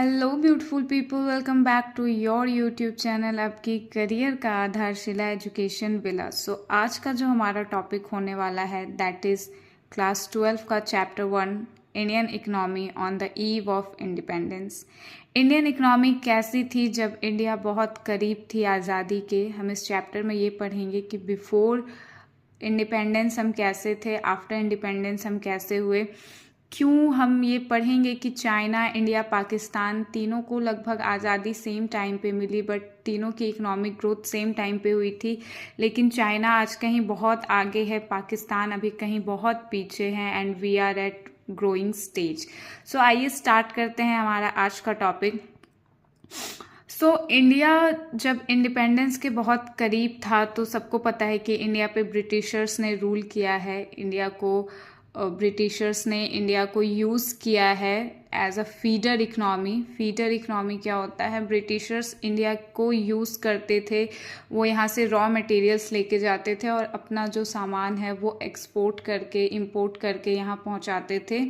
Hello beautiful people, welcome back to your YouTube channel आपकी career का Aadharshila education villa. सो आज का जो हमारा टॉपिक होने वाला है दैट इज़ क्लास 12 का chapter 1 Indian economy on the eve of independence. Indian economy कैसी थी जब इंडिया बहुत करीब थी आज़ादी के। हम इस चैप्टर में ये पढ़ेंगे कि बिफोर इंडिपेंडेंस हम कैसे थे, आफ्टर इंडिपेंडेंस हम कैसे हुए। क्यों हम ये पढ़ेंगे कि चाइना, इंडिया, पाकिस्तान तीनों को लगभग आज़ादी सेम टाइम पे मिली, बट तीनों की इकोनॉमिक ग्रोथ सेम टाइम पे हुई थी। लेकिन चाइना आज कहीं बहुत आगे है, पाकिस्तान अभी कहीं बहुत पीछे है, and we are at growing stage. So आइए स्टार्ट करते हैं हमारा आज का टॉपिक। इंडिया जब इंडिपेंडेंस के बहुत करीब था तो सबको पता है कि इंडिया पे ब्रिटिशर्स ने रूल किया है। ब्रिटिशर्स ने इंडिया को यूज़ किया है as a feeder economy. Feeder economy क्या होता है? ब्रिटिशर्स इंडिया को यूज़ करते थे, वो यहाँ से रॉ मटेरियल्स लेके जाते थे और अपना जो सामान है वो एक्सपोर्ट करके, इंपोर्ट करके यहाँ पहुँचाते थे,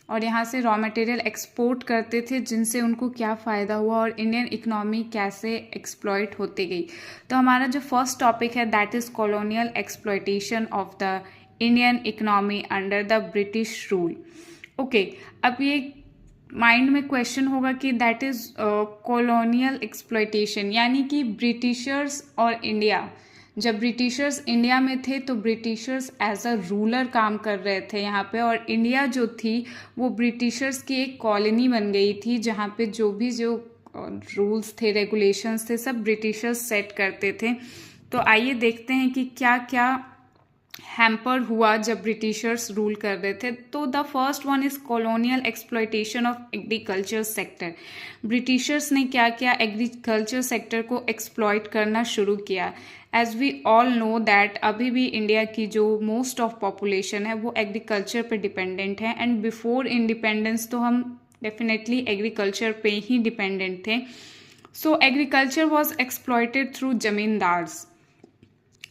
और यहाँ से रॉ मटेरियल एक्सपोर्ट करते थे, जिनसे उनको क्या फ़ायदा हुआ और इंडियन इकनॉमी कैसे एक्सप्लॉइट होती गई। तो हमारा जो फर्स्ट टॉपिक है that is colonial exploitation of the Indian economy under the British rule. Okay, अब ये माइंड में क्वेश्चन होगा कि दैट इज़ कॉलोनियल एक्सप्लॉइटेशन, यानी कि ब्रिटिशर्स और इंडिया, जब ब्रिटिशर्स इंडिया में थे तो ब्रिटिशर्स एज अ रूलर काम कर रहे थे यहाँ पे, और इंडिया जो थी वो ब्रिटिशर्स की एक कॉलोनी बन गई थी, जहाँ पे जो रूल्स थे, रेगुलेशंस थे, सब ब्रिटिशर्स सेट करते थे। तो आइए देखते हैं कि क्या क्या हैम्पर हुआ जब ब्रिटिशर्स रूल कर रहे थे। तो the first one is colonial exploitation of agriculture sector. Britishers ने क्या किया? एग्रीकल्चर सेक्टर को एक्सप्लॉइट करना शुरू किया। As we all know that अभी भी इंडिया की जो मोस्ट ऑफ पॉपुलेशन है वो एग्रीकल्चर पे डिपेंडेंट है, एंड बिफोर इंडिपेंडेंस तो हम डेफिनेटली एग्रीकल्चर पे ही डिपेंडेंट थे। सो agriculture was exploited through zamindars.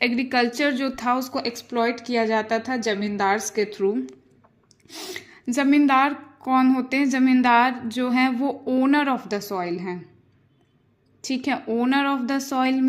Agriculture जो था उसको एक्सप्लॉइट किया जाता था जमींदार्स के थ्रू। जमींदार कौन होते हैं? जमींदार जो हैं वो ओनर ऑफ द सॉइल हैं। ठीक है, owner of the soil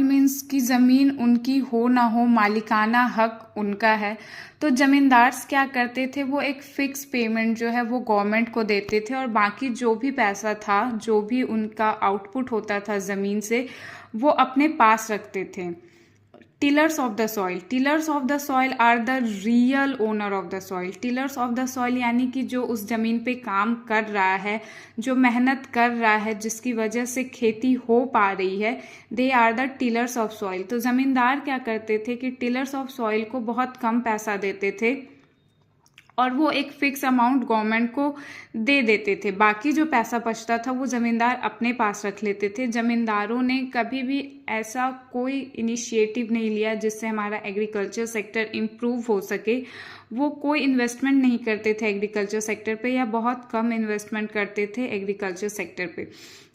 means कि ज़मीन उनकी हो ना हो, मालिकाना हक उनका है। तो जमींदार्स क्या करते थे? वो एक फिक्स पेमेंट जो है वो गवर्नमेंट को देते थे, और बाकी जो भी पैसा था, जो भी उनका आउटपुट होता था ज़मीन से, वो अपने पास रखते थे। Tillers of the soil, tillers of the soil are the real owner of the soil. Tillers of the soil यानी कि जो उस जमीन पे काम कर रहा है, जो मेहनत कर रहा है, जिसकी वजह से खेती हो पा रही है, they are the tillers of soil. तो जमींदार क्या करते थे कि टिलर्स ऑफ सॉइल को बहुत कम पैसा देते थे, और वो एक फिक्स अमाउंट गवर्नमेंट को दे देते थे। बाकी जो पैसा बचता था वो ज़मींदार अपने पास रख लेते थे। ज़मींदारों ने कभी भी ऐसा कोई इनिशिएटिव नहीं लिया जिससे हमारा एग्रीकल्चर सेक्टर इम्प्रूव हो सके। वो कोई इन्वेस्टमेंट नहीं करते थे एग्रीकल्चर सेक्टर पे, या बहुत कम इन्वेस्टमेंट करते थे एग्रीकल्चर सेक्टर पे।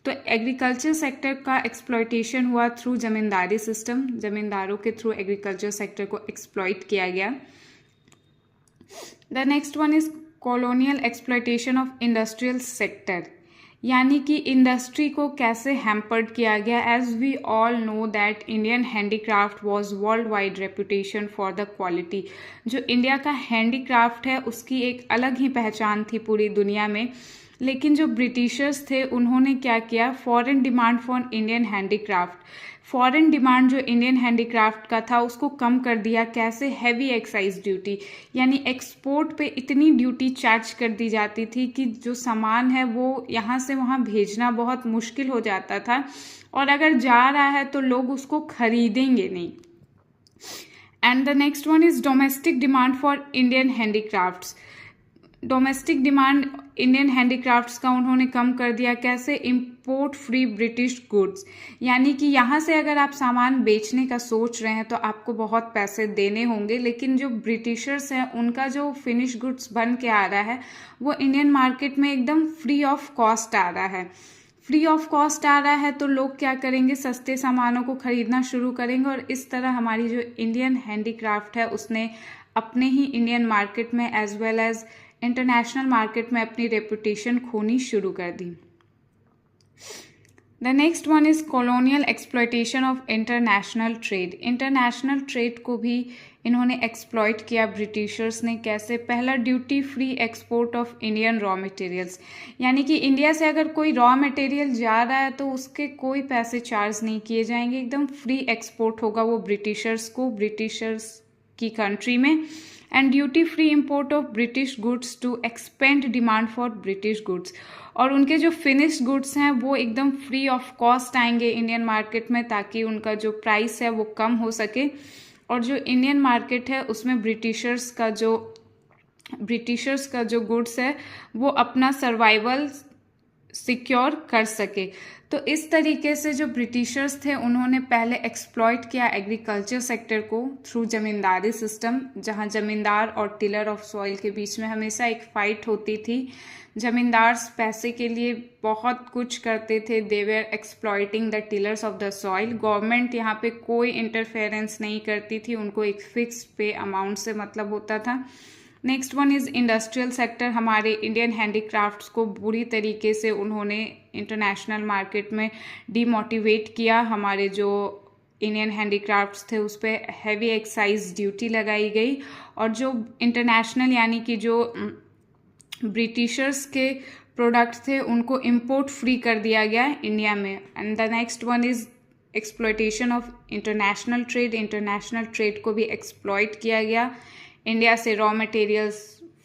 तो एग्रीकल्चर सेक्टर का एक्सप्लॉइटेशन हुआ थ्रू जमींदारी सिस्टम। जमींदारों के थ्रू एग्रीकल्चर सेक्टर को एक्सप्लॉइट किया गया। The next one is colonial exploitation of industrial sector, यानी कि इंडस्ट्री को कैसे हैम्पर्ड किया गया। As we all know that Indian handicraft was world wide reputation for the quality. जो इंडिया का हैंडीक्राफ्ट है उसकी एक अलग ही पहचान थी पूरी दुनिया में। लेकिन जो ब्रिटिशर्स थे उन्होंने क्या किया? Foreign demand for Indian handicraft, foreign demand जो इंडियन हैंडीक्राफ्ट का था उसको कम कर दिया। कैसे? हैवी एक्साइज ड्यूटी, यानी एक्सपोर्ट पे इतनी ड्यूटी चार्ज कर दी जाती थी कि जो सामान है वो यहाँ से वहाँ भेजना बहुत मुश्किल हो जाता था, और अगर जा रहा है तो लोग उसको खरीदेंगे नहीं। And the next one is domestic demand for Indian handicrafts. Domestic demand Indian handicrafts का उन्होंने कम कर दिया। कैसे? इंपोर्ट फ्री ब्रिटिश गुड्स, यानी कि यहाँ से अगर आप सामान बेचने का सोच रहे हैं तो आपको बहुत पैसे देने होंगे, लेकिन जो ब्रिटिशर्स हैं उनका जो फिनिश गुड्स बन के आ रहा है वो इंडियन मार्केट में एकदम फ्री ऑफ कॉस्ट आ रहा है। फ्री ऑफ कॉस्ट आ रहा है तो लोग क्या करेंगे? सस्ते सामानों को खरीदना शुरू करेंगे, और इस तरह हमारी जो इंडियन हैंडीक्राफ्ट है उसने अपने ही इंडियन मार्केट में as well as international market में अपनी रेपुटेशन खोनी शुरू कर दी। The next one is colonial exploitation of international trade. International trade को भी इन्होंने एक्सप्लॉयट किया ब्रिटिशर्स ने। कैसे? पहला, duty free export of Indian raw materials, यानी कि इंडिया से अगर कोई रॉ मटेरियल जा रहा है तो उसके कोई पैसे चार्ज नहीं किए जाएंगे, एकदम फ्री एक्सपोर्ट होगा वो ब्रिटिशर्स को, ब्रिटिशर्स की कंट्री में। And duty free import of British goods to expand demand for British goods, और उनके जो फिनिश्ड गुड्स हैं वो एकदम फ्री ऑफ कॉस्ट आएंगे इंडियन मार्केट में, ताकि उनका जो प्राइस है वो कम हो सके, और जो इंडियन मार्केट है उसमें ब्रिटिशर्स का जो गुड्स है वो अपना सर्वाइवल सिक्योर कर सके। तो इस तरीके से जो ब्रिटिशर्स थे उन्होंने पहले एक्सप्लॉइट किया एग्रीकल्चर सेक्टर को थ्रू जमींदारी सिस्टम, जहां जमींदार और टिलर ऑफ सॉइल के बीच में हमेशा एक फाइट होती थी। जमींदार पैसे के लिए बहुत कुछ करते थे, they were exploiting the tillers of the soil. Government यहाँ पे कोई इंटरफेरेंस नहीं करती थी, उनको एक फिक्स्ड पे अमाउंट से मतलब होता था। Next one is industrial sector. हमारे इंडियन हैंडीक्राफ्ट्स को बुरी तरीके से उन्होंने इंटरनेशनल मार्केट में डीमोटिवेट किया। हमारे जो इंडियन हैंडीक्राफ्ट्स थे उस पर हैवी एक्साइज ड्यूटी लगाई गई, और जो इंटरनेशनल यानी कि जो ब्रिटिशर्स के प्रोडक्ट थे उनको इम्पोर्ट फ्री कर दिया गया इंडिया में। And the next one is exploitation of international trade. International trade को भी एक्सप्लॉयट किया गया। इंडिया से रॉ मटेरियल्स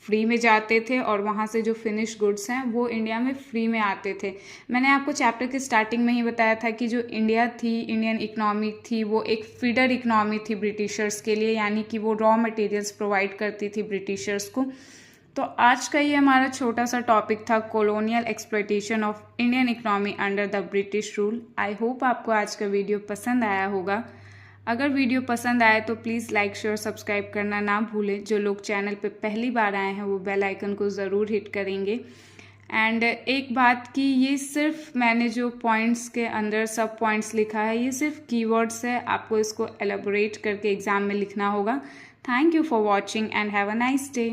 फ्री में जाते थे और वहाँ से जो फिनिश गुड्स हैं वो इंडिया में फ्री में आते थे। मैंने आपको चैप्टर के स्टार्टिंग में ही बताया था कि जो इंडिया थी, इंडियन इकोनॉमी थी, वो एक फीडर इकोनॉमी थी ब्रिटिशर्स के लिए, यानी कि वो रॉ मटेरियल्स प्रोवाइड करती थी ब्रिटिशर्स को। तो आज का ये हमारा छोटा सा टॉपिक था colonial exploitation of Indian economy under the British rule. I hope आपको आज का वीडियो पसंद आया होगा। अगर वीडियो पसंद आए तो प्लीज़ लाइक शेयर सब्सक्राइब करना ना भूलें। जो लोग चैनल पे पहली बार आए हैं वो बेल आइकन को ज़रूर हिट करेंगे। एंड एक बात कि ये सिर्फ मैंने जो पॉइंट्स के अंदर सब पॉइंट्स लिखा है ये सिर्फ कीवर्ड्स है, आपको इसको एलेबोरेट करके एग्जाम में लिखना होगा। Thank you for watching and have a nice day.